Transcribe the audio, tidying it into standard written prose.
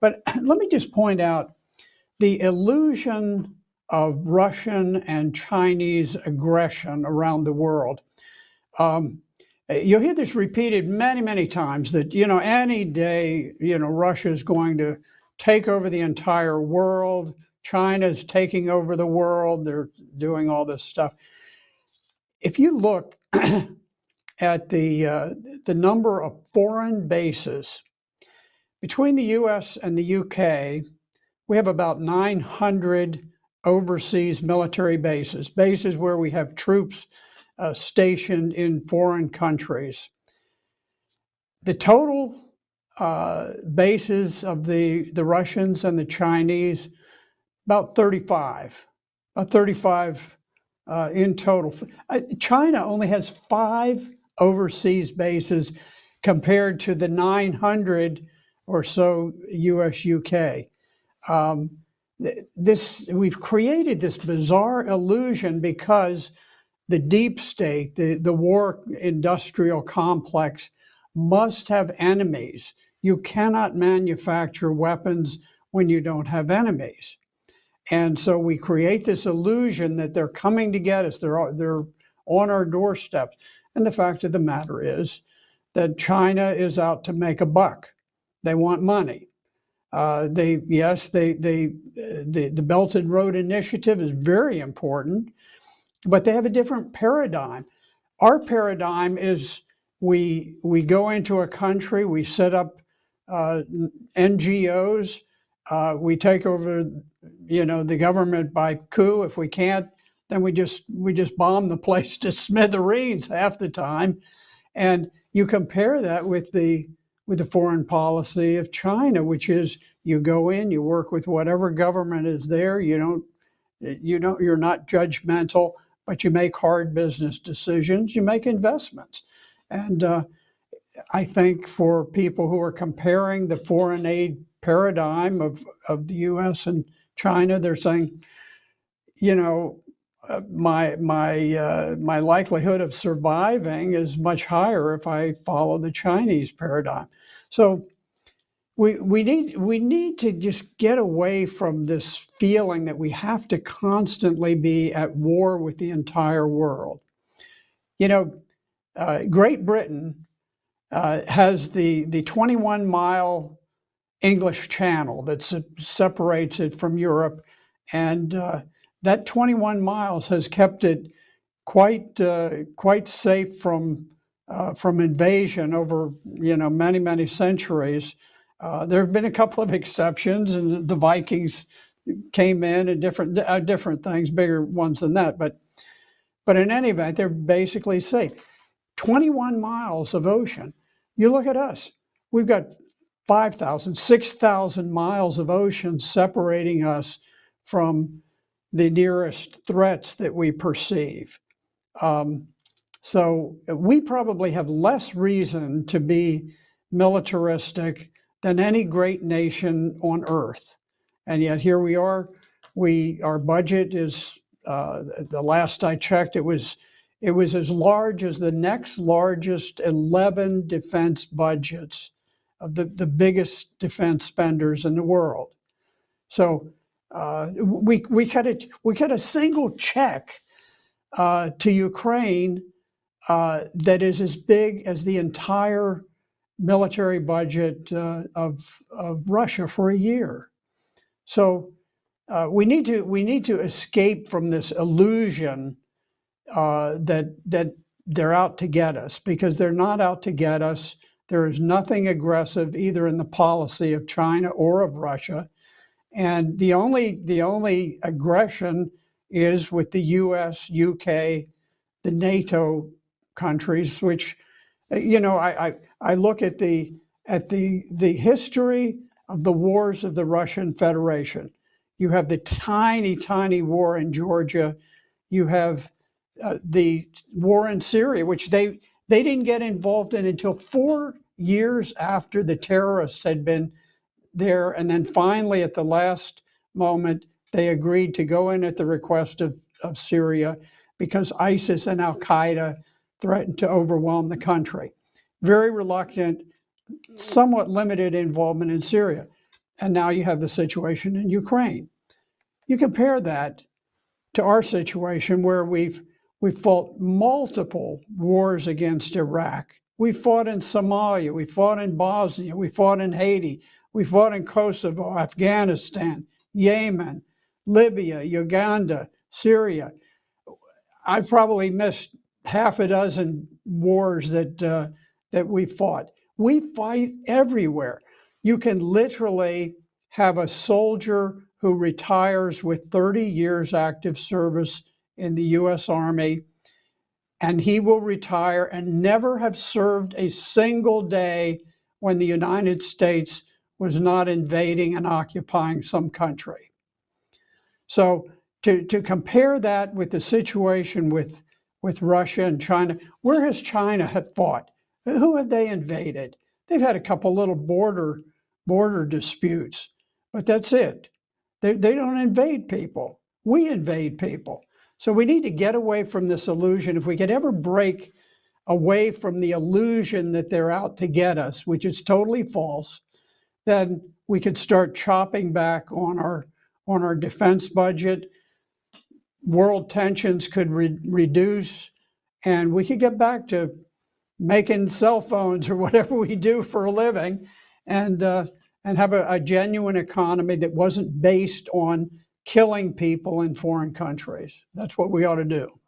But let me just point out the illusion of Russian and Chinese aggression around the world. You'll hear this repeated many, many times that, any day, Russia is going to take over the entire world. China's taking over the world. They're doing all this stuff. If you look at the number of foreign bases between the U.S. and the U.K., we have about 900 overseas military bases where we have troops stationed in foreign countries. The total bases of the Russians and the Chinese, about 35. About 35 in total. China only has 5 overseas bases compared to the 900 or so U.S. UK. We've created this bizarre illusion because the deep state, the war industrial complex, must have enemies. You cannot manufacture weapons when you don't have enemies. And so we create this illusion that they're coming to get us. They're on our doorsteps. And the fact of the matter is that China is out to make a buck. They want money. The Belt and Road Initiative is very important, but they have a different paradigm. Our paradigm is we go into a country, we set up NGOs, we take over, the government by coup. If we can't, then we just bomb the place to smithereens half the time. And you compare that with the foreign policy of China, which is you go in, you work with whatever government is there. You're not judgmental, but you make hard business decisions. You make investments, and I think for people who are comparing the foreign aid paradigm of the U.S. and China, they're saying, my likelihood of surviving is much higher if I follow the Chinese paradigm. So we need to just get away from this feeling that we have to constantly be at war with the entire world. Great Britain has the 21-mile English Channel that separates it from Europe, and that 21 miles has kept it quite safe from invasion over many, many centuries. There have been a couple of exceptions, and the Vikings came in and different things, bigger ones than that. But in any event, they're basically safe. 21 miles of ocean. You look at us. We've got 5,000, 6,000 miles of ocean separating us from the nearest threats that we perceive. So we probably have less reason to be militaristic than any great nation on earth. And yet here we are. Our budget is, the last I checked, it was as large as the next largest 11 defense budgets of the biggest defense spenders in the world. So we cut a single check to Ukraine that is as big as the entire military budget of Russia for a year. So we need to escape from this illusion that they're out to get us, because they're not out to get us. There is nothing aggressive either in the policy of China or of Russia. And the only aggression is with the U.S., UK, the NATO countries, which, I look at the history of the wars of the Russian Federation. You have the tiny, tiny war in Georgia. You have the war in Syria, which they didn't get involved in until 4 years after the terrorists had been there. And then finally, at the last moment, they agreed to go in at the request of Syria because ISIS and Al-Qaeda threatened to overwhelm the country. Very reluctant, somewhat limited involvement in Syria. and now you have the situation in Ukraine. You compare that to our situation where we've fought multiple wars against Iraq. We fought in Somalia, we fought in Bosnia, we fought in Haiti, we fought in Kosovo, Afghanistan, Yemen, Libya, Uganda, Syria. I probably missed half a dozen wars that we fought. We fight everywhere. You can literally have a soldier who retires with 30 years active service in the U.S. Army, and he will retire and never have served a single day when the United States was not invading and occupying some country. So to compare that with the situation with Russia and China, where has China fought? Who have they invaded? They've had a couple little border disputes, but that's it. They don't invade people. We invade people. So we need to get away from this illusion. If we could ever break away from the illusion that they're out to get us, which is totally false, then we could start chopping back on our defense budget. World tensions could reduce, and we could get back to making cell phones or whatever we do for a living, and have a genuine economy that wasn't based on killing people in foreign countries. That's what we ought to do.